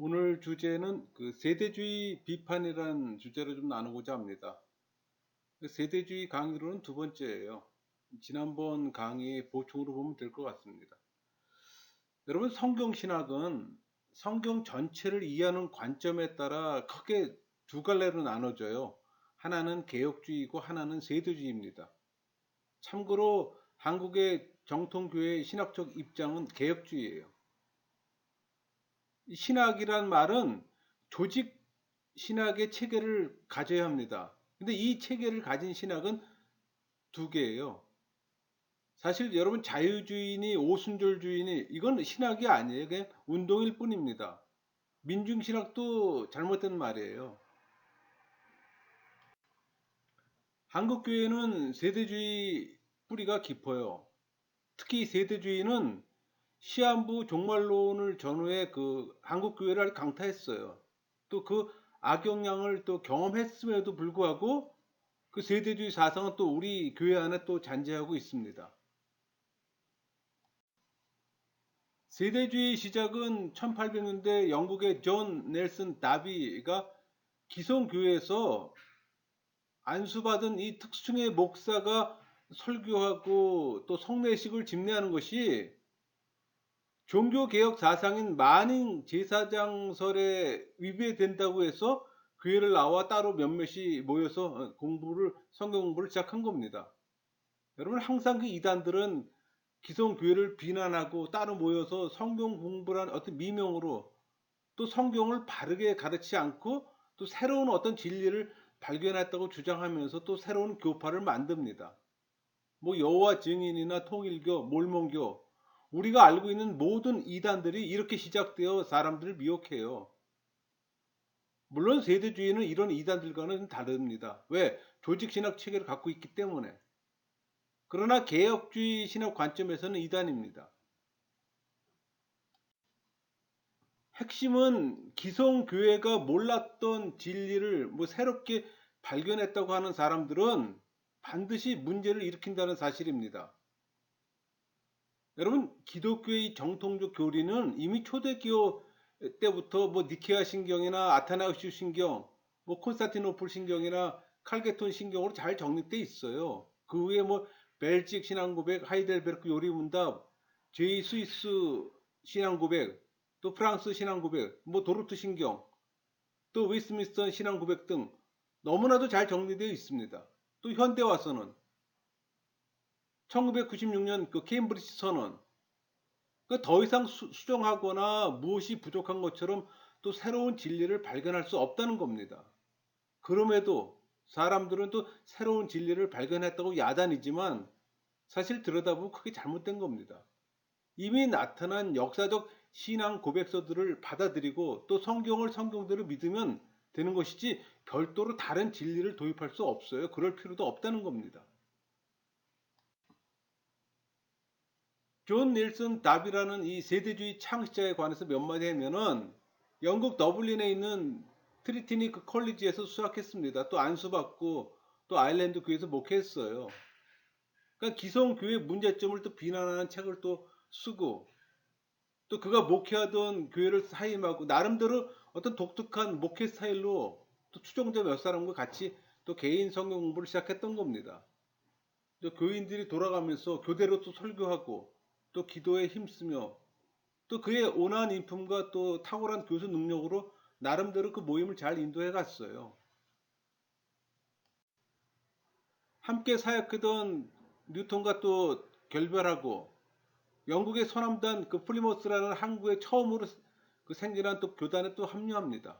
오늘 주제는 그 세대주의 비판이라는 주제로 좀 나누고자 합니다. 그 세대주의 강의로는 두 번째예요. 지난번 강의 보충으로 보면 될 것 같습니다. 여러분, 성경 신학은 성경 전체를 이해하는 관점에 따라 크게 두 갈래로 나눠져요. 하나는 개혁주의고 하나는 세대주의입니다. 참고로 한국의 정통교회의 신학적 입장은 개혁주의예요. 신학이란 말은 조직 신학의 체계를 가져야 합니다. 근데 이 체계를 가진 신학은 두 개예요. 사실 여러분, 자유주의니 오순절주의니 이건 신학이 아니에요. 그냥 운동일 뿐입니다. 민중신학도 잘못된 말이에요. 한국교회는 세대주의 뿌리가 깊어요. 특히 세대주의는 시한부 종말론을 전후에 그 한국교회를 강타했어요. 또 그 악영향을 또 경험했음에도 불구하고 그 세대주의 사상은 또 우리 교회 안에 또 잔재하고 있습니다. 세대주의 시작은 1800년대 영국의 존 넬슨 다비가 기성교회에서 안수받은 이 특수층의 목사가 설교하고 또 성례식을 집례하는 것이 종교개혁 사상인 만인 제사장설에 위배된다고 해서 교회를 나와 따로 몇몇이 모여서 성경 공부를 시작한 겁니다. 여러분, 항상 그 이단들은 기성교회를 비난하고 따로 모여서 성경 공부란 어떤 미명으로 또 성경을 바르게 가르치지 않고 또 새로운 어떤 진리를 발견했다고 주장하면서 또 새로운 교파를 만듭니다. 뭐 여호와 증인이나 통일교, 몰몬교, 우리가 알고 있는 모든 이단들이 이렇게 시작되어 사람들을 미혹해요. 물론 세대주의는 이런 이단들과는 다릅니다. 왜? 조직신학 체계를 갖고 있기 때문에. 그러나 개혁주의 신학 관점에서는 이단입니다. 핵심은 기성교회가 몰랐던 진리를 뭐 새롭게 발견했다고 하는 사람들은 반드시 문제를 일으킨다는 사실입니다. 여러분, 기독교의 정통적 교리는 이미 초대기호 때부터 뭐 니케아 신경이나 아타나우스 신경, 뭐 콘스탄티노플 신경이나 칼게톤 신경으로 잘 정립돼 있어요. 그 후에 뭐 벨직 신앙고백, 하이델베르크 요리문답, 제이 스위스 신앙고백, 또 프랑스 신앙고백, 뭐 도르트 신경, 또 웨스트민스터 신앙고백 등 너무나도 잘 정리되어 있습니다. 또 현대 와서는 1996년 그 케임브리지 선언, 더 이상 수정하거나 무엇이 부족한 것처럼 또 새로운 진리를 발견할 수 없다는 겁니다. 그럼에도 사람들은 또 새로운 진리를 발견했다고 야단이지만 사실 들여다보면 크게 잘못된 겁니다. 이미 나타난 역사적 신앙 고백서들을 받아들이고 또 성경을 성경대로 믿으면 되는 것이지 별도로 다른 진리를 도입할 수 없어요. 그럴 필요도 없다는 겁니다. 존 닐슨 답이라는 이 세대주의 창시자에 관해서 몇 마디 하면은 영국 더블린에 있는 트리티니 그 컬리지에서 수학했습니다. 또 안수받고 또 아일랜드 교회에서 목회했어요. 그러니까 기성교회 문제점을 또 비난하는 책을 또 쓰고 또 그가 목회하던 교회를 사임하고 나름대로 어떤 독특한 목회 스타일로 또 추종자 몇 사람과 같이 또 개인 성경 공부를 시작했던 겁니다. 교인들이 돌아가면서 교대로 또 설교하고 또 기도에 힘쓰며 또 그의 온화한 인품과 또 탁월한 교수 능력으로 나름대로 그 모임을 잘 인도해 갔어요. 함께 사역하던 뉴턴과 또 결별하고 영국의 서남단 그 플리모스라는 항구에 처음으로 그 생겨난 또 교단에 또 합류합니다.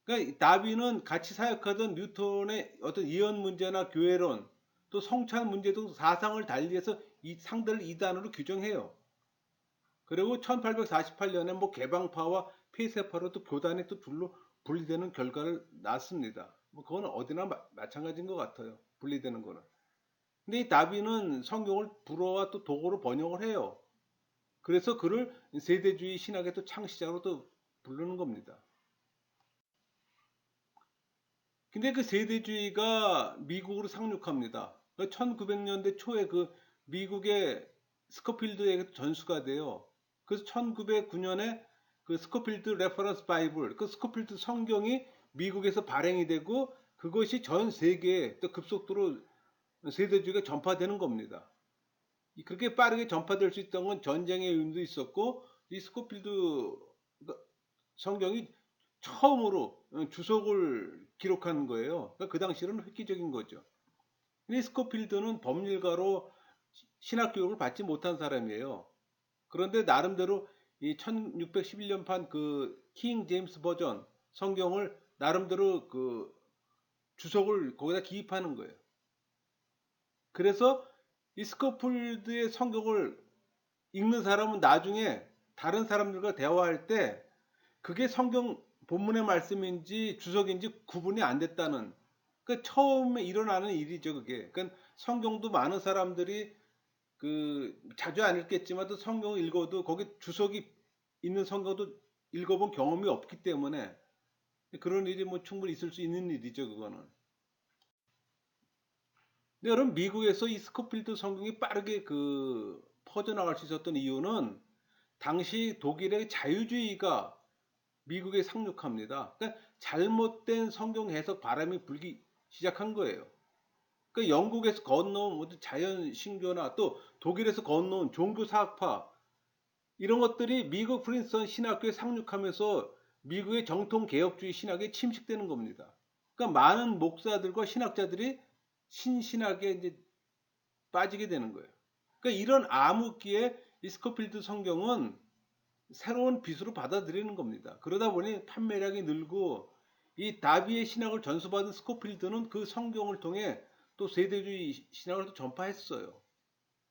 그러니까 다비는 같이 사역하던 뉴턴의 어떤 이론 문제나 교회론 또 성찬 문제 등 사상을 달리해서 이 상대를 이단으로 규정해요. 그리고 1848년에 뭐 개방파와 폐쇄파로 또 교단이 또 둘로 분리되는 결과를 낳습니다. 뭐 그건 어디나 마찬가지인 것 같아요. 분리되는 거는. 근데 이 다비는 성경을 불어와 또 독어로 번역을 해요. 그래서 그를 세대주의 신학의 또 창시자로 또 부르는 겁니다. 근데 그 세대주의가 미국으로 상륙합니다. 1900년대 초에 그 미국의 스코필드에게 전수가 돼요. 그래서 1909년에 그 스코필드 레퍼런스 바이블, 그 스코필드 성경이 미국에서 발행이 되고 그것이 전 세계에 또 급속도로 세대주의가 전파되는 겁니다. 그렇게 빠르게 전파될 수 있던 건 전쟁의 의미도 있었고 이 스코필드 성경이 처음으로 주석을 기록한 거예요. 그러니까 그 당시로는 획기적인 거죠. 이 스코필드는 법률가로 신학교육을 받지 못한 사람이에요. 그런데 나름대로 이 1611년판 그 킹 제임스 버전 성경을 나름대로 그 주석을 거기다 기입하는 거예요. 그래서 이 스코필드의 성경을 읽는 사람은 나중에 다른 사람들과 대화할 때 그게 성경 본문의 말씀인지 주석인지 구분이 안 됐다는, 그 처음에 일어나는 일이죠 그게. 그러니까 성경도 많은 사람들이 그 자주 안 읽겠지만 또 성경을 읽어도 거기 주석이 있는 성경도 읽어본 경험이 없기 때문에 그런 일이 뭐 충분히 있을 수 있는 일이죠 그거는. 근데 여러분 미국에서 이 스코필드 성경이 빠르게 그 퍼져나갈 수 있었던 이유는 당시 독일의 자유주의가 미국에 상륙합니다. 그러니까 잘못된 성경 해석 바람이 불기 시작한 거예요. 그 영국에서 건너온 자연 신교나 또 독일에서 건너온 종교 사학파 이런 것들이 미국 프린스턴 신학교에 상륙하면서 미국의 정통 개혁주의 신학에 침식되는 겁니다. 그러니까 많은 목사들과 신학자들이 신신학에 이제 빠지게 되는 거예요. 그러니까 이런 암흑기에 이 스코필드 성경은 새로운 빛으로 받아들이는 겁니다. 그러다 보니 판매량이 늘고 이 다비의 신학을 전수받은 스코필드는 그 성경을 통해 또 세대주의 신학을 또 전파했어요.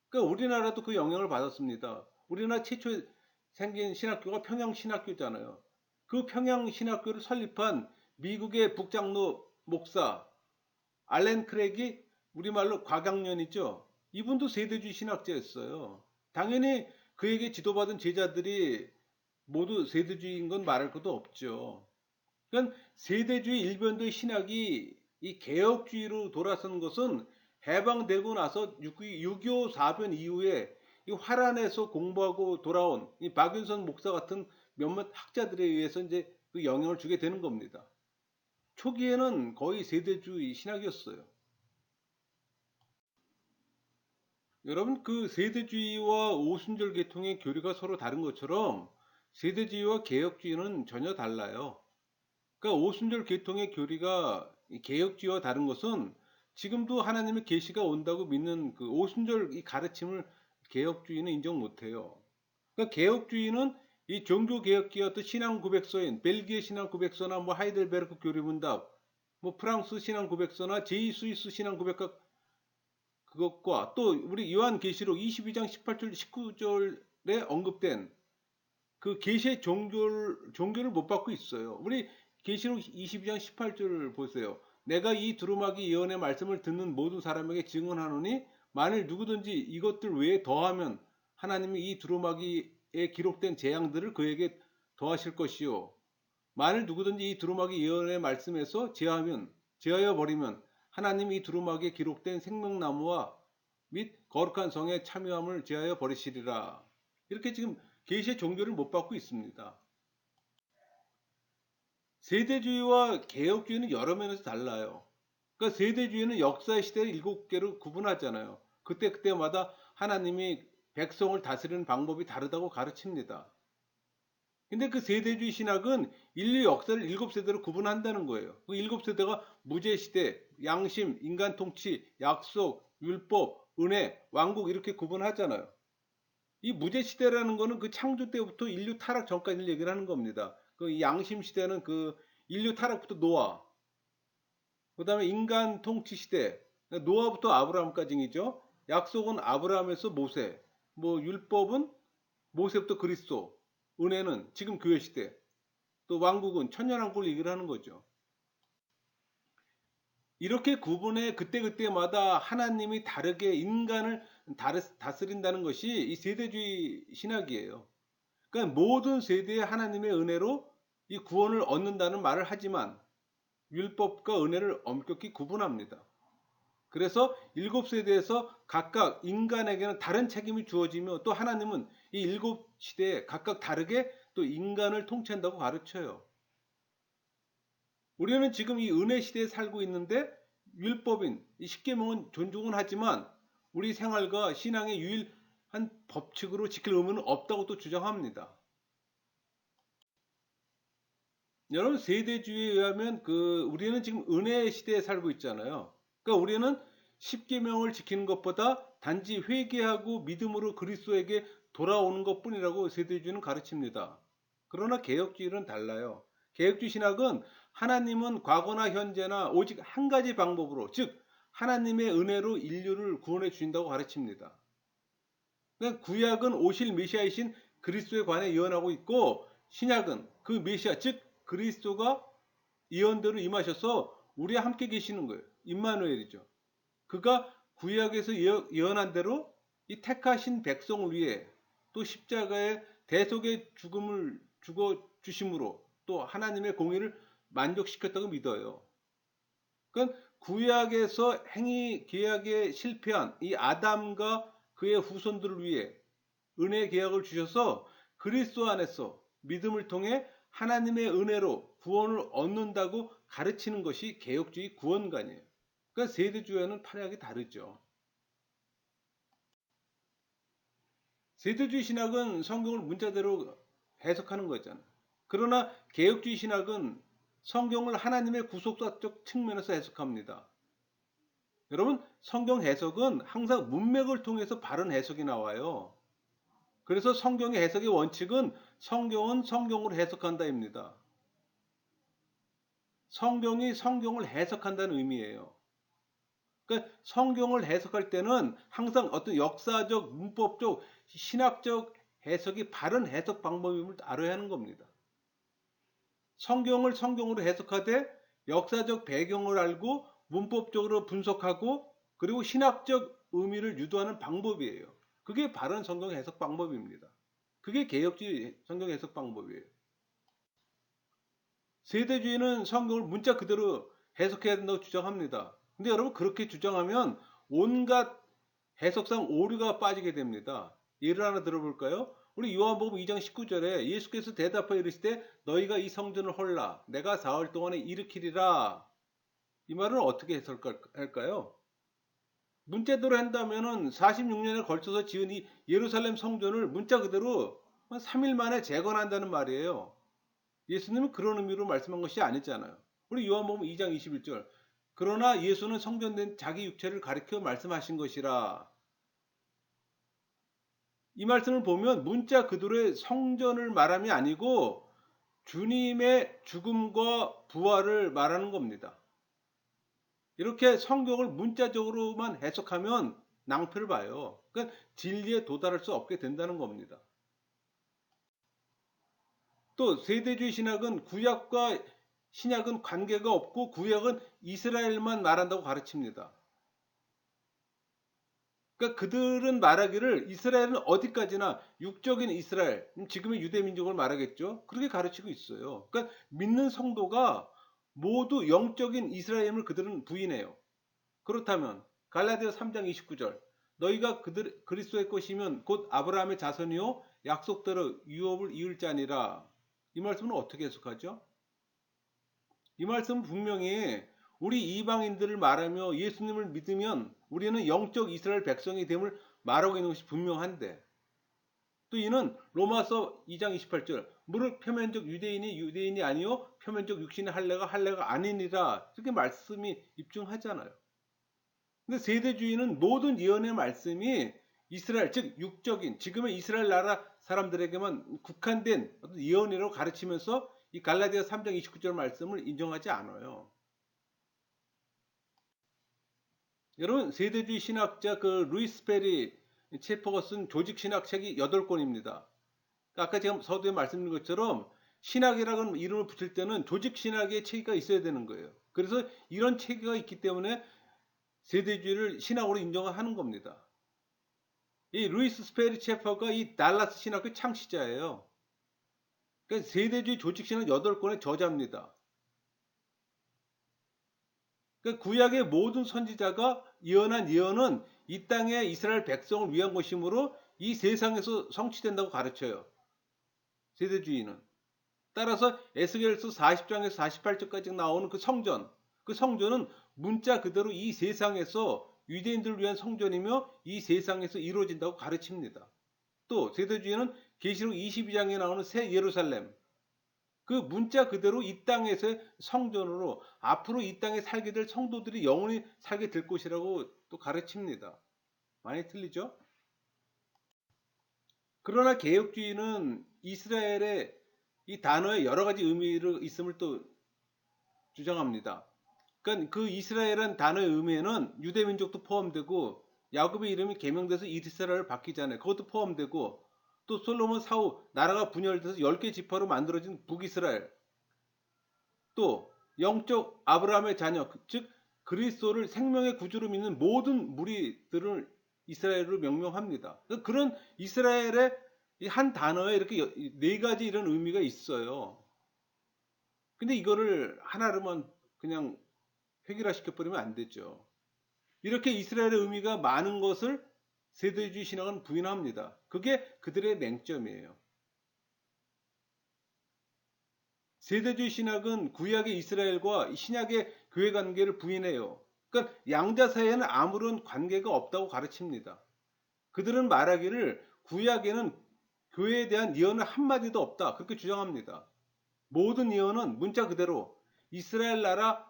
그러니까 우리나라도 그 영향을 받았습니다. 우리나라 최초에 생긴 신학교가 평양신학교잖아요. 그 평양신학교를 설립한 미국의 북장로 목사 알렌 크랙이 우리말로 과강년이죠. 이분도 세대주의 신학자였어요. 당연히 그에게 지도받은 제자들이 모두 세대주의인 건 말할 것도 없죠. 그러니까 세대주의 일변도의 신학이 이 개혁주의로 돌아선 것은 해방되고 나서 6.25 사변 이후에 이 화란에서 공부하고 돌아온 이 박윤선 목사 같은 몇몇 학자들에 의해서 이제 그 영향을 주게 되는 겁니다. 초기에는 거의 세대주의 신학이었어요. 여러분 그 세대주의와 오순절 계통의 교리가 서로 다른 것처럼 세대주의와 개혁주의는 전혀 달라요. 그러니까 오순절 계통의 교리가 개혁주의와 다른 것은 지금도 하나님의 계시가 온다고 믿는 그 오순절 이 가르침을 개혁주의는 인정 못해요. 그러니까 개혁주의는 이 종교개혁기와 또 신앙고백서인 벨기에 신앙고백서나 뭐 하이델베르크 교리문답, 뭐 프랑스 신앙고백서나 제2스위스 신앙고백과 그것과 또 우리 요한계시록 22장 18절 19절에 언급된 그 계시의 종교를 못 받고 있어요. 우리 계시록 22장 18절 보세요. 내가 이 두루마기 예언의 말씀을 듣는 모든 사람에게 증언하노니 만일 누구든지 이것들 외에 더하면 하나님이 이 두루마기에 기록된 재앙들을 그에게 더하실 것이요. 만일 누구든지 이 두루마기 예언의 말씀에서 제하여 버리면 하나님이 이 두루마기에 기록된 생명나무와 및 거룩한 성의 참여함을 제하여 버리시리라. 이렇게 지금 계시의 종교를 못 받고 있습니다. 세대주의와 개혁주의는 여러 면에서 달라요. 그러니까 세대주의는 역사의 시대를 7개로 구분하잖아요. 그때마다 하나님이 백성을 다스리는 방법이 다르다고 가르칩니다. 근데 그 세대주의 신학은 인류 역사를 7세대로 구분한다는 거예요. 그 7세대가 무제시대, 양심, 인간 통치, 약속, 율법, 은혜, 왕국 이렇게 구분하잖아요. 이 무제시대라는 거는 그 창조 때부터 인류 타락 전까지를 얘기를 하는 겁니다. 그 양심 시대는 그 인류 타락부터 노아, 그 다음에 인간 통치 시대, 노아부터 아브라함까지이죠. 약속은 아브라함에서 모세, 뭐 율법은 모세부터 그리스도, 은혜는 지금 교회 시대, 또 왕국은 천년왕국을 얘기를 하는 거죠. 이렇게 구분해 그때그때마다 하나님이 다르게 인간을 다스린다는 것이 이 세대주의 신학이에요. 그러니까 모든 세대의 하나님의 은혜로 이 구원을 얻는다는 말을 하지만 율법과 은혜를 엄격히 구분합니다. 그래서 7세대에서 각각 인간에게는 다른 책임이 주어지며 또 하나님은 이 시대에 각각 다르게 또 인간을 통치한다고 가르쳐요. 우리는 지금 이 은혜 시대에 살고 있는데 율법인 이 십계명은 존중은 하지만 우리 생활과 신앙의 유일한 법칙으로 지킬 의무는 없다고 또 주장합니다. 여러분 세대주의에 의하면 우리는 지금 은혜 시대에 살고 있잖아요. 그러니까 우리는 십계명을 지키는 것보다 단지 회개하고 믿음으로 그리스도에게 돌아오는 것뿐이라고 세대주의는 가르칩니다. 그러나 개혁주의는 달라요. 개혁주의 신학은 하나님은 과거나 현재나 오직 한 가지 방법으로, 즉 하나님의 은혜로 인류를 구원해 주신다고 가르칩니다. 그러니까 구약은 오실 메시아이신 그리스도에 관해 예언하고 있고, 신약은 그 메시아 즉 그리스도가 예언대로 임하셔서 우리와 함께 계시는 거예요. 임마누엘이죠. 그가 구약에서 예언한 대로 이 택하신 백성을 위해 또 십자가의 대속의 죽음을 죽어 주심으로 또 하나님의 공의를 만족시켰다고 믿어요. 그러니까 구약에서 행위 계약에 실패한 이 아담과 그의 후손들을 위해 은혜 계약을 주셔서 그리스도 안에서 믿음을 통해 하나님의 은혜로 구원을 얻는다고 가르치는 것이 개혁주의 구원관이에요. 그러니까 세대주의와는 판약이 다르죠. 세대주의 신학은 성경을 문자대로 해석하는 거잖아요. 그러나 개혁주의 신학은 성경을 하나님의 구속사적 측면에서 해석합니다. 여러분, 성경 해석은 항상 문맥을 통해서 바른 해석이 나와요. 그래서 성경의 해석의 원칙은 성경은 성경으로 해석한다입니다. 성경이 성경을 해석한다는 의미예요. 그러니까 성경을 해석할 때는 항상 어떤 역사적, 문법적, 신학적 해석이 바른 해석 방법임을 알아야 하는 겁니다. 성경을 성경으로 해석하되 역사적 배경을 알고 문법적으로 분석하고 그리고 신학적 의미를 유도하는 방법이에요. 그게 바른 성경 해석 방법입니다. 그게 개혁주의 성경 해석 방법이에요. 세대주의는 성경을 문자 그대로 해석해야 된다고 주장합니다. 근데 여러분 그렇게 주장하면 온갖 해석상 오류가 빠지게 됩니다. 예를 하나 들어볼까요? 우리 요한복음 2장 19절에 예수께서 대답하여 이르시되 너희가 이 성전을 헐라 내가 사흘 동안에 일으키리라. 이 말은 어떻게 해석할까요? 문자대로 한다면은 46년에 걸쳐서 지은 이 예루살렘 성전을 문자 그대로 3일 만에 재건한다는 말이에요. 예수님은 그런 의미로 말씀한 것이 아니잖아요. 우리 요한복음 2장 21절. 그러나 예수는 성전된 자기 육체를 가리켜 말씀하신 것이라. 이 말씀을 보면 문자 그대로의 성전을 말함이 아니고 주님의 죽음과 부활을 말하는 겁니다. 이렇게 성경을 문자적으로만 해석하면 낭패를 봐요. 그러니까 진리에 도달할 수 없게 된다는 겁니다. 또 세대주의 신학은 구약과 신약은 관계가 없고 구약은 이스라엘만 말한다고 가르칩니다. 그러니까 그들은 말하기를 이스라엘은 어디까지나 육적인 이스라엘, 지금의 유대민족을 말하겠죠. 그렇게 가르치고 있어요. 그러니까 믿는 성도가 모두 영적인 이스라엘임을 그들은 부인해요. 그렇다면 갈라디아 3장 29절 너희가 그리스도의 것이면 곧 아브라함의 자손이요 약속대로 유업을 이을 자니라. 이 말씀은 어떻게 해석하죠? 이 말씀은 분명히 우리 이방인들을 말하며 예수님을 믿으면 우리는 영적 이스라엘 백성이 됨을 말하고 있는 것이 분명한데 또 이는 로마서 2장 28절 무릇 표면적 유대인이 유대인이 아니요 표면적 육신의 할례가 할례가 아니니라 이렇게 말씀이 입증하잖아요. 근데 세대주의는 모든 예언의 말씀이 이스라엘 즉 육적인 지금의 이스라엘 나라 사람들에게만 국한된 어떤 예언이라고 가르치면서 이 갈라디아 3장 29절 말씀을 인정하지 않아요. 여러분 세대주의 신학자 루이스 페리 체퍼가 쓴 조직신학 책이 8권입니다. 아까 제가 서두에 말씀드린 것처럼 신학이라는 이름을 붙일 때는 조직신학의 체계가 있어야 되는 거예요. 그래서 이런 체계가 있기 때문에 세대주의를 신학으로 인정하는 겁니다. 이 루이스 스페리 체퍼가 이 달라스 신학의 창시자예요. 그러니까 세대주의 조직신학 8권의 저자입니다. 그러니까 구약의 모든 선지자가 예언한 예언은 이 땅의 이스라엘 백성을 위한 것이므로 이 세상에서 성취된다고 가르쳐요. 세대주의는. 따라서 에스겔서 40장에서 48장까지 나오는 그 성전은 문자 그대로 이 세상에서 유대인들을 위한 성전이며 이 세상에서 이루어진다고 가르칩니다. 또 세대주의는 계시록 22장에 나오는 새 예루살렘, 그 문자 그대로 이 땅에서의 성전으로 앞으로 이 땅에 살게 될 성도들이 영원히 살게 될 것이라고 또 가르칩니다. 많이 틀리죠? 그러나 개혁주의는 이스라엘의 이 단어에 여러 가지 의미를 있음을 또 주장합니다. 그러니까 그 이스라엘은 단어의 의미에는 유대 민족도 포함되고 야곱의 이름이 개명돼서 이스라엘을 바뀌잖아요. 그것도 포함되고 또 솔로몬 사후 나라가 분열돼서 10개 지파로 만들어진 북이스라엘, 또 영적 아브라함의 자녀, 즉 그리스도를 생명의 구주로 믿는 모든 무리들을 이스라엘로 명명합니다. 그런 이스라엘의 한 단어에 이렇게 네 가지 이런 의미가 있어요. 근데 이거를 하나로만 그냥 획일화시켜버리면 안 되죠. 이렇게 이스라엘의 의미가 많은 것을 세대주의 신학은 부인합니다. 그게 그들의 맹점이에요. 세대주의 신학은 구약의 이스라엘과 신약의 교회 관계를 부인해요. 그러니까 양자 사이에는 아무런 관계가 없다고 가르칩니다. 그들은 말하기를 구약에는 교회에 대한 예언은 한마디도 없다. 그렇게 주장합니다. 모든 예언은 문자 그대로 이스라엘 나라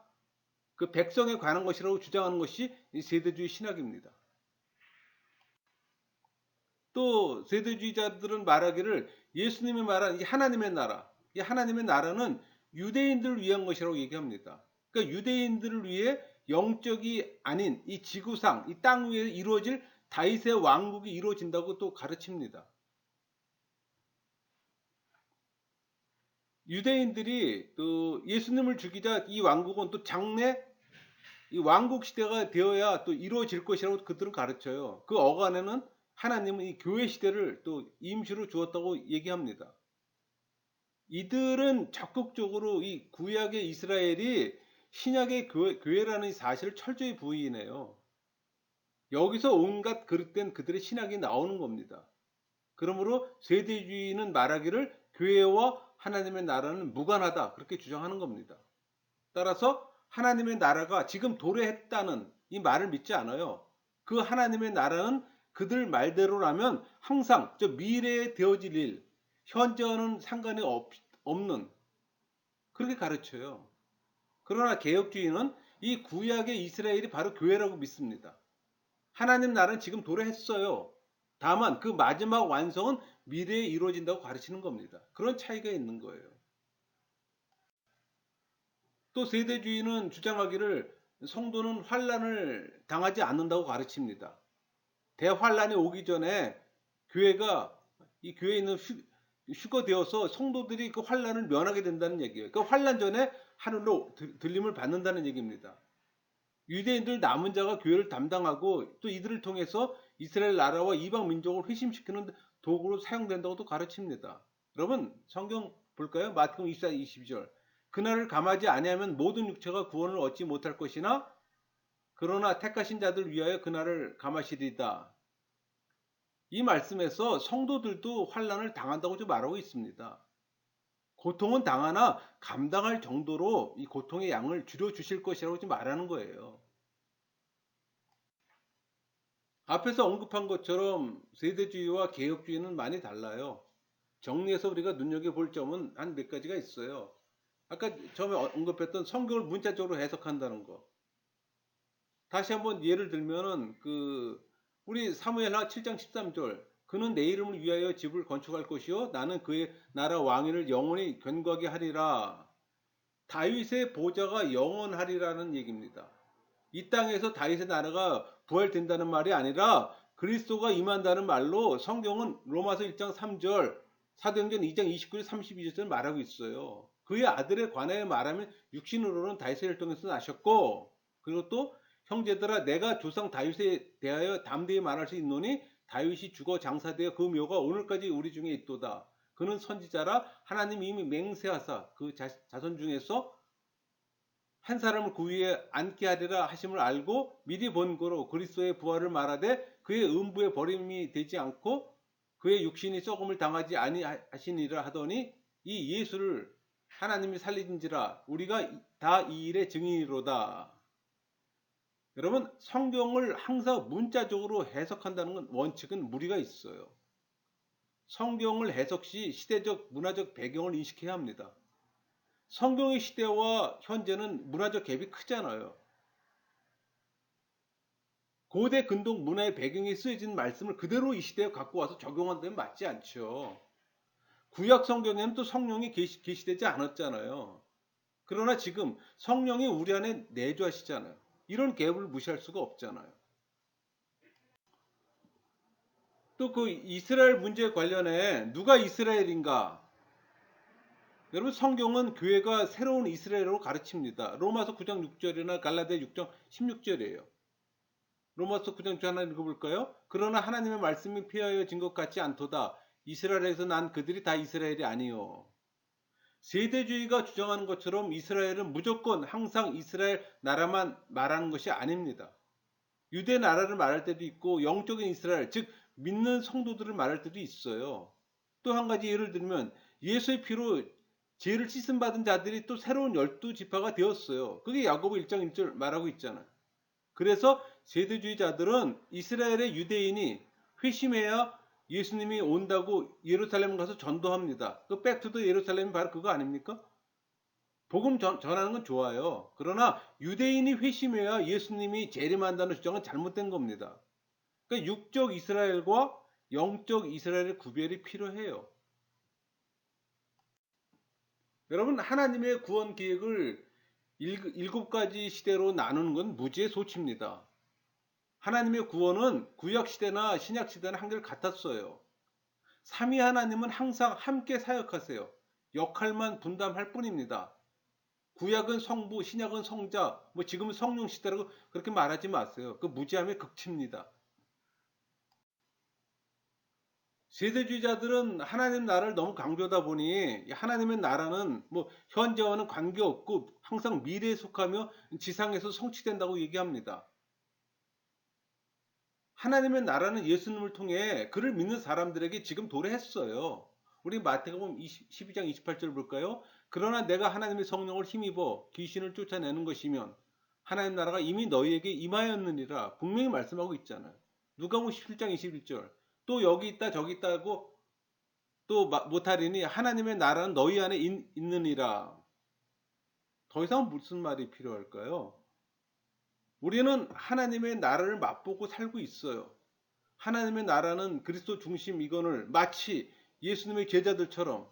그 백성에 관한 것이라고 주장하는 것이 이 세대주의 신학입니다. 또 세대주의자들은 말하기를 예수님이 말한 이 하나님의 나라, 이 하나님의 나라는 유대인들을 위한 것이라고 얘기합니다. 그러니까 유대인들을 위해 영적이 아닌 이 지구상, 이 땅 위에 이루어질 다윗의 왕국이 이루어진다고 또 가르칩니다. 유대인들이 또 예수님을 죽이자 이 왕국은 또 장래 이 왕국 시대가 되어야 또 이루어질 것이라고 그들은 가르쳐요. 그 어간에는 하나님은 이 교회 시대를 또 임시로 주었다고 얘기합니다. 이들은 적극적으로 이 구약의 이스라엘이 신약의 교회라는 사실을 철저히 부인해요. 여기서 온갖 그릇된 그들의 신학이 나오는 겁니다. 그러므로 세대주의는 말하기를 교회와 하나님의 나라는 무관하다 그렇게 주장하는 겁니다. 따라서 하나님의 나라가 지금 도래했다는 이 말을 믿지 않아요. 그 하나님의 나라는 그들 말대로라면 항상 저 미래에 되어질 일, 현재와는 상관이 없는 그렇게 가르쳐요. 그러나 개혁주의는 이 구약의 이스라엘이 바로 교회라고 믿습니다. 하나님 나라는 지금 도래했어요. 다만 그 마지막 완성은 미래에 이루어진다고 가르치는 겁니다. 그런 차이가 있는 거예요. 또 세대주의는 주장하기를 성도는 환란을 당하지 않는다고 가르칩니다. 대환란이 오기 전에 교회가 이 교회에 있는 휴거되어서 성도들이 그 환란을 면하게 된다는 얘기예요. 그 환란 전에 하늘로 들림을 받는다는 얘기입니다. 유대인들 남은 자가 교회를 담당하고 또 이들을 통해서 이스라엘 나라와 이방 민족을 회심시키는 도구로 사용된다고도 가르칩니다. 여러분 성경 볼까요? 마태복음 24, 22절. 그날을 감하지 아니하면 모든 육체가 구원을 얻지 못할 것이나 그러나 택하신 자들 위하여 그날을 감하시리다. 이 말씀에서 성도들도 환란을 당한다고 좀 말하고 있습니다. 고통은 당하나 감당할 정도로 이 고통의 양을 줄여주실 것이라고 지금 말하는 거예요. 앞에서 언급한 것처럼 세대주의와 개혁주의는 많이 달라요. 정리해서 우리가 눈여겨볼 점은 한 몇 가지가 있어요. 아까 처음에 언급했던 성경을 문자적으로 해석한다는 거. 다시 한번 예를 들면은 우리 사무엘하 7장 13절 그는 내 이름을 위하여 집을 건축할 것이요 나는 그의 나라 왕위를 영원히 견고하게 하리라. 다윗의 보좌가 영원하리라는 얘기입니다. 이 땅에서 다윗의 나라가 부활된다는 말이 아니라 그리스도가 임한다는 말로 성경은 로마서 1장 3절, 사도행전 2장 29절 32절을 말하고 있어요. 그의 아들에 관하여 말하면 육신으로는 다윗의 혈통에서 나셨고 그리고 또 형제들아 내가 조상 다윗에 대하여 담대히 말할 수 있노니 다윗이 죽어 장사되어 그 묘가 오늘까지 우리 중에 있도다. 그는 선지자라 하나님이 이미 맹세하사 그 자손 중에서 한 사람을 그 위에 앉게 하리라 하심을 알고 미리 본고로 그리스도의 부활을 말하되 그의 음부에 버림이 되지 않고 그의 육신이 썩음을 당하지 아니하시니라 하더니 이 예수를 하나님이 살리신지라 우리가 다 이 일의 증인이로다. 여러분, 성경을 항상 문자적으로 해석한다는 건 원칙은 무리가 있어요. 성경을 해석 시 시대적 문화적 배경을 인식해야 합니다. 성경의 시대와 현재는 문화적 갭이 크잖아요. 고대 근동 문화의 배경에 쓰여진 말씀을 그대로 이 시대에 갖고 와서 적용한다면 맞지 않죠. 구약 성경에는 또 성령이 계시되지 않았잖아요. 그러나 지금 성령이 우리 안에 내주하시잖아요. 이런 갭을 무시할 수가 없잖아요. 또 그 이스라엘 문제 관련해 누가 이스라엘인가? 여러분, 성경은 교회가 새로운 이스라엘로 가르칩니다. 로마서 9장 6절이나 갈라디아 6장 16절이에요. 로마서 9장 6절 하나 읽어볼까요? 그러나 하나님의 말씀이 피하여진 것 같지 않도다. 이스라엘에서 난 그들이 다 이스라엘이 아니요. 세대주의가 주장하는 것처럼 이스라엘은 무조건 항상 이스라엘 나라만 말하는 것이 아닙니다. 유대 나라를 말할 때도 있고 영적인 이스라엘, 즉 믿는 성도들을 말할 때도 있어요. 또 한 가지 예를 들면 예수의 피로 죄를 씻음 받은 자들이 또 새로운 12지파가 되었어요. 그게 야고보 1장 1절 말하고 있잖아요. 그래서 세대주의자들은 이스라엘의 유대인이 회심해야 예수님이 온다고 예루살렘 가서 전도합니다. 그 백투더 예루살렘이 바로 그거 아닙니까? 복음 전하는 건 좋아요. 그러나 유대인이 회심해야 예수님이 재림한다는 주장은 잘못된 겁니다. 그러니까 육적 이스라엘과 영적 이스라엘의 구별이 필요해요. 여러분, 하나님의 구원 계획을 7가지 시대로 나누는 건 무지의 소치입니다. 하나님의 구원은 구약 시대나 신약 시대는 한결 같았어요. 삼위 하나님은 항상 함께 사역하세요. 역할만 분담할 뿐입니다. 구약은 성부, 신약은 성자, 지금은 성령 시대라고 그렇게 말하지 마세요. 그 무지함의 극치입니다. 세대주의자들은 하나님 나라를 너무 강조하다 보니 하나님의 나라는 현재와는 관계없고 항상 미래에 속하며 지상에서 성취된다고 얘기합니다. 하나님의 나라는 예수님을 통해 그를 믿는 사람들에게 지금 도래했어요. 우리 마태복음 12장 28절 볼까요? 그러나 내가 하나님의 성령을 힘입어 귀신을 쫓아내는 것이면 하나님 나라가 이미 너희에게 임하였느니라 분명히 말씀하고 있잖아요. 누가복음 17장 21절 또 여기 있다 저기 있다고 또 못하리니 하나님의 나라는 너희 안에 있느니라. 더 이상 무슨 말이 필요할까요? 우리는 하나님의 나라를 맛보고 살고 있어요. 하나님의 나라는 그리스도 중심 이건을 마치 예수님의 제자들처럼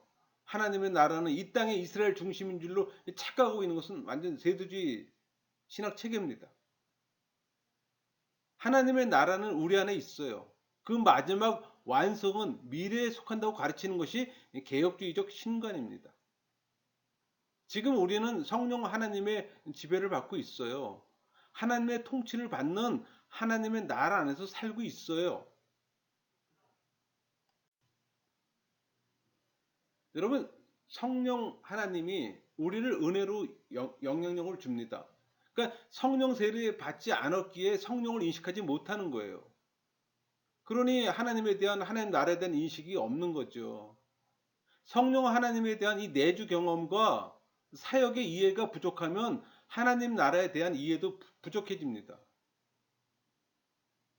하나님의 나라는 이 땅의 이스라엘 중심인 줄로 착각하고 있는 것은 완전 세대주의 신학 체계입니다. 하나님의 나라는 우리 안에 있어요. 그 마지막 완성은 미래에 속한다고 가르치는 것이 개혁주의적 신관입니다. 지금 우리는 성령 하나님의 지배를 받고 있어요. 하나님의 통치를 받는 하나님의 나라 안에서 살고 있어요. 여러분, 성령 하나님이 우리를 은혜로 영향력을 줍니다. 그러니까 성령 세례 받지 않았기에 성령을 인식하지 못하는 거예요. 그러니 하나님에 대한 하나님 나라에 대한 인식이 없는 거죠. 성령 하나님에 대한 이 내주 경험과 사역의 이해가 부족하면 하나님 나라에 대한 이해도 부족해집니다.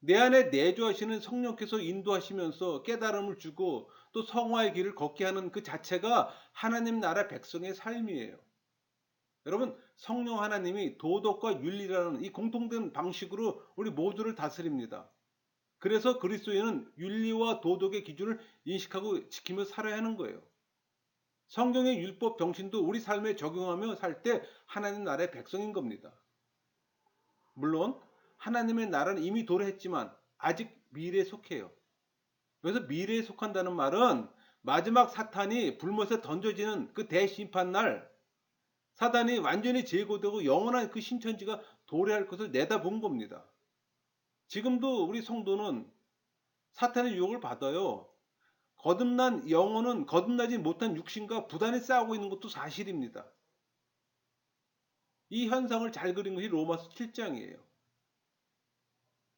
내 안에 내주하시는 성령께서 인도하시면서 깨달음을 주고 또 성화의 길을 걷게 하는 그 자체가 하나님 나라 백성의 삶이에요. 여러분, 성령 하나님이 도덕과 윤리라는 이 공통된 방식으로 우리 모두를 다스립니다. 그래서 그리스도인은 윤리와 도덕의 기준을 인식하고 지키며 살아야 하는 거예요. 성경의 율법 정신도 우리 삶에 적용하며 살 때 하나님 나라의 백성인 겁니다. 물론 하나님의 나라는 이미 도래했지만 아직 미래에 속해요. 그래서 미래에 속한다는 말은 마지막 사탄이 불못에 던져지는 그 대심판 날 사단이 완전히 제거되고 영원한 그 신천지가 도래할 것을 내다본 겁니다. 지금도 우리 성도는 사탄의 유혹을 받아요. 거듭난 영혼은 거듭나지 못한 육신과 부단히 싸우고 있는 것도 사실입니다. 이 현상을 잘 그린 것이 로마서 7장이에요.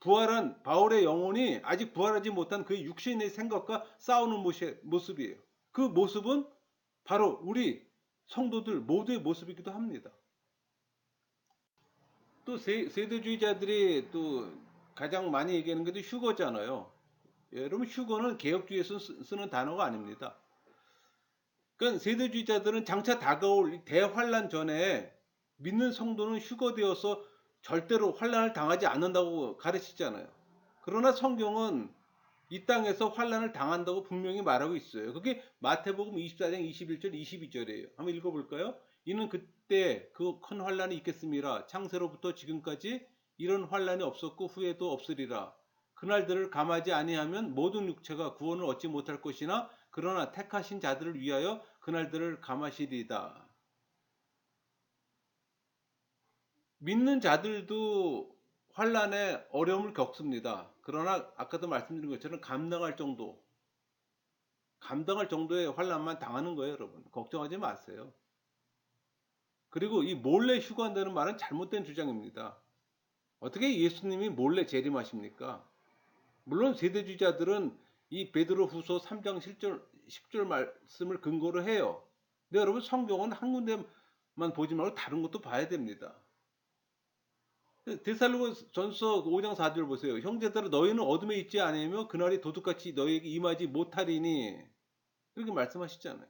부활한 바울의 영혼이 아직 부활하지 못한 그 육신의 생각과 싸우는 모습이에요. 그 모습은 바로 우리 성도들 모두의 모습이기도 합니다. 또 세대주의자들이 또 가장 많이 얘기하는 게 휴거잖아요. 여러분, 휴거는 개혁주의에서 쓰는 단어가 아닙니다. 그러니까 세대주의자들은 장차 다가올 대환란 전에 믿는 성도는 휴거되어서 절대로 환란을 당하지 않는다고 가르치잖아요. 그러나 성경은 이 땅에서 환란을 당한다고 분명히 말하고 있어요. 그게 마태복음 24장 21절 22절이에요. 한번 읽어볼까요? 이는 그때 그 큰 환란이 있겠습니다. 창세로부터 지금까지 이런 환란이 없었고 후에도 없으리라. 그날들을 감하지 아니하면 모든 육체가 구원을 얻지 못할 것이나 그러나 택하신 자들을 위하여 그날들을 감하시리다. 믿는 자들도 환란의 어려움을 겪습니다. 그러나 아까도 말씀드린 것처럼 감당할 정도의 환란만 당하는 거예요, 여러분. 걱정하지 마세요. 그리고 이 몰래 휴거한다는 말은 잘못된 주장입니다. 어떻게 예수님이 몰래 재림하십니까? 물론 세대주의자들은 이 베드로후서 3장 10절 말씀을 근거로 해요. 근데 여러분, 성경은 한 군데만 보지 말고 다른 것도 봐야 됩니다. 데살로니가전서 5장 4절 보세요. 형제들아, 너희는 어둠에 있지 아니하며 그날이 도둑같이 너희에게 임하지 못하리니, 이렇게 말씀하시잖아요.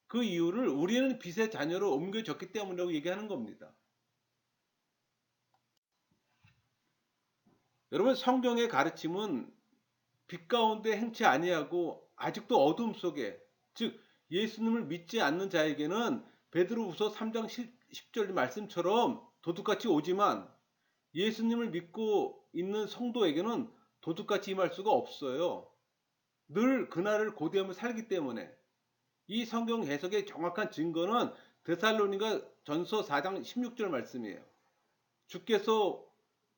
그 이유를 우리는 빛의 자녀로 옮겨졌기 때문이라고 얘기하는 겁니다. 여러분, 성경의 가르침은 빛 가운데 행치 아니하고 아직도 어둠 속에, 즉 예수님을 믿지 않는 자에게는 베드로후서 3장 10절 말씀처럼 도둑같이 오지만 예수님을 믿고 있는 성도에게는 도둑같이 임할 수가 없어요. 늘 그날을 고대하며 살기 때문에. 이 성경 해석의 정확한 증거는 데살로니가 전서 4장 16절 말씀이에요. 주께서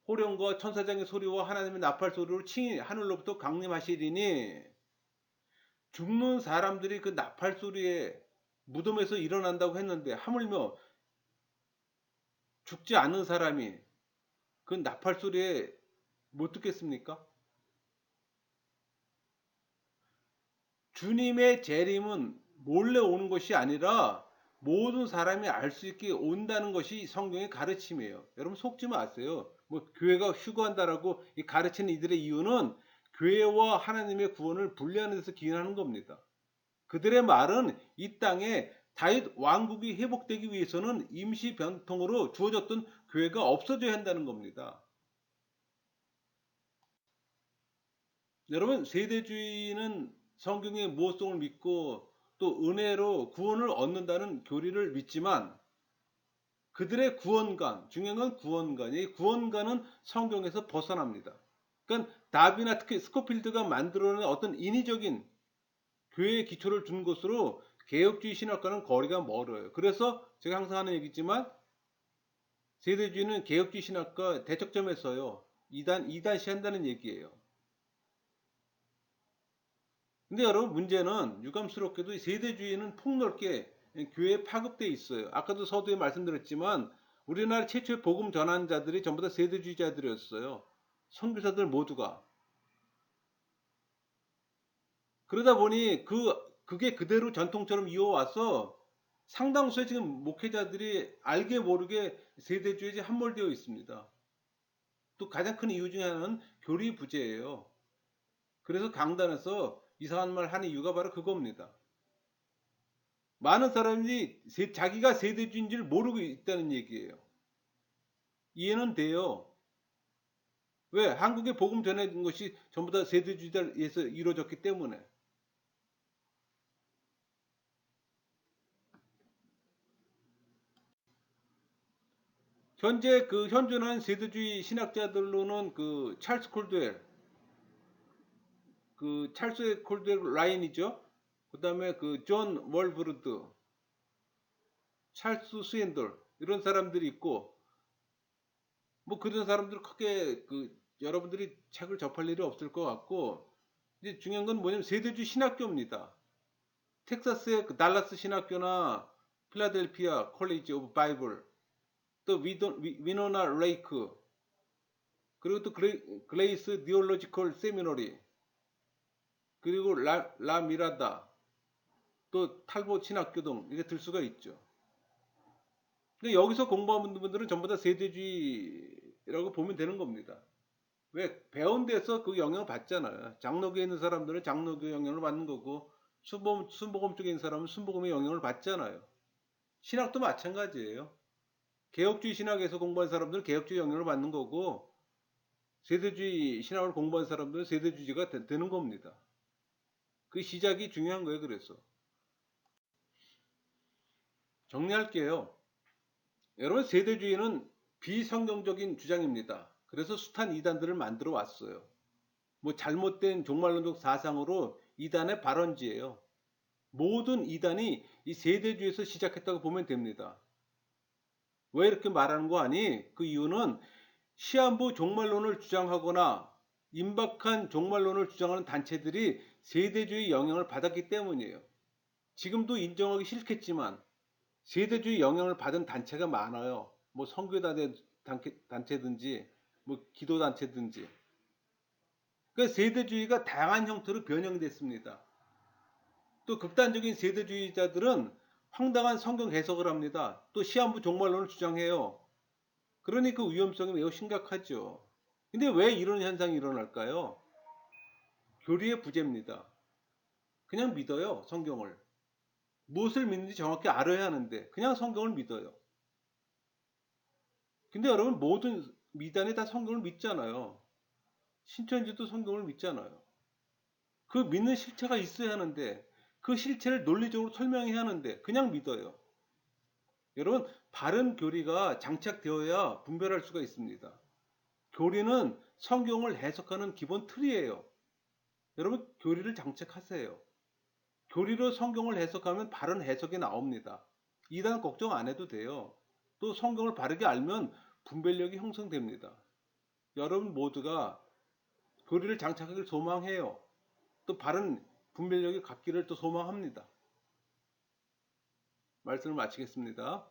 호령과 천사장의 소리와 하나님의 나팔 소리로 칭히 하늘로부터 강림하시리니, 죽는 사람들이 그 나팔 소리에 무덤에서 일어난다고 했는데 하물며 죽지 않은 사람이 그 나팔 소리에 못 듣겠습니까? 주님의 재림은 몰래 오는 것이 아니라 모든 사람이 알 수 있게 온다는 것이 성경의 가르침이에요. 여러분, 속지 마세요. 뭐 교회가 휴거한다라고 가르치는 이들의 이유는 교회와 하나님의 구원을 분리하는 데서 기인하는 겁니다. 그들의 말은 이 땅에 다윗 왕국이 회복되기 위해서는 임시 병통으로 주어졌던 교회가 없어져야 한다는 겁니다. 여러분, 세대주의는 성경의 무엇성을 믿고 또 은혜로 구원을 얻는다는 교리를 믿지만 그들의 구원관, 중요한 건 구원관이, 구원관은 성경에서 벗어납니다. 그러니까 다비나 특히 스코필드가 만들어낸 어떤 인위적인 교회의 기초를 둔 것으로 개혁주의 신학과는 거리가 멀어요. 그래서 제가 항상 하는 얘기지만 세대주의는 개혁주의 신학과 대척점에 서요. 이단시 한다는 얘기예요. 근데 여러분, 문제는 유감스럽게도 세대주의는 폭넓게 교회에 파급되어 있어요. 아까도 서두에 말씀드렸지만 우리나라 최초의 복음 전환 자들이 전부 다 세대주의자들이었어요. 선교사들 모두가. 그러다 보니 그게 그대로 전통처럼 이어와서 상당수의 지금 목회자들이 알게 모르게 세대주의에 함몰되어 있습니다. 또 가장 큰 이유 중에 하나는 교리 부재예요. 그래서 강단에서 이상한 말 하는 이유가 바로 그겁니다. 많은 사람들이 자기가 세대주의인 줄 모르고 있다는 얘기예요. 이해는 돼요. 왜? 한국에 복음 전해진 것이 전부 다 세대주의에서 이루어졌기 때문에. 현재 그 현존한 세대주의 신학자들로는 그 찰스 콜드웰 라인이죠. 그 다음에 그 존 월브르드, 찰스 스웬돌, 이런 사람들이 있고, 뭐 그런 사람들 크게 여러분들이 책을 접할 일이 없을 것 같고, 이제 중요한 건 뭐냐면 세대주의 신학교입니다. 텍사스의 그 달라스 신학교나 필라델피아 콜리지 오브 바이블, 또 위노나 레이크, 그리고 또 글레이스 니올로지컬 세미너리, 그리고 라 미라다, 또 탈보 신학교 등 이게 들 수가 있죠. 근데 여기서 공부하는 분들은 전부 다 세대주의라고 보면 되는 겁니다. 왜? 배운 데서 그 영향을 받잖아요. 장로교에 있는 사람들은 장로교 영향을 받는 거고, 순복음 쪽에 있는 사람은 순복음의 영향을 받잖아요. 신학도 마찬가지예요. 개혁주의 신학에서 공부한 사람들은 개혁주의 영향을 받는 거고, 세대주의 신학을 공부한 사람들은 세대주의가 되는 겁니다. 그 시작이 중요한 거예요. 그래서 정리할게요. 여러분, 세대주의는 비성경적인 주장입니다. 그래서 숱한 이단들을 만들어 왔어요. 뭐 잘못된 종말론적 사상으로 이단의 발원지예요. 모든 이단이 이 세대주의에서 시작했다고 보면 됩니다. 왜 이렇게 말하는 거 아니? 그 이유는 시한부 종말론을 주장하거나 임박한 종말론을 주장하는 단체들이 세대주의 영향을 받았기 때문이에요. 지금도 인정하기 싫겠지만 세대주의 영향을 받은 단체가 많아요. 뭐 선교단체든지 뭐 기도단체든지. 그러니까 세대주의가 다양한 형태로 변형됐습니다. 또 극단적인 세대주의자들은 황당한 성경 해석을 합니다. 또 시한부 종말론을 주장해요. 그러니 그 위험성이 매우 심각하죠. 근데 왜 이런 현상이 일어날까요? 교리의 부재입니다. 그냥 믿어요, 성경을. 무엇을 믿는지 정확히 알아야 하는데 그냥 성경을 믿어요. 근데 여러분, 모든 미단이 다 성경을 믿잖아요. 신천지도 성경을 믿잖아요. 그 믿는 실체가 있어야 하는데 그 실체를 논리적으로 설명해야 하는데 그냥 믿어요. 여러분, 바른 교리가 장착되어야 분별할 수가 있습니다. 교리는 성경을 해석하는 기본 틀이에요. 여러분, 교리를 장착하세요. 교리로 성경을 해석하면 바른 해석이 나옵니다. 이단 걱정 안 해도 돼요. 또 성경을 바르게 알면 분별력이 형성됩니다. 여러분 모두가 교리를 장착하길 소망해요. 또 바른 분별력이 갖기를 또 소망합니다. 말씀을 마치겠습니다.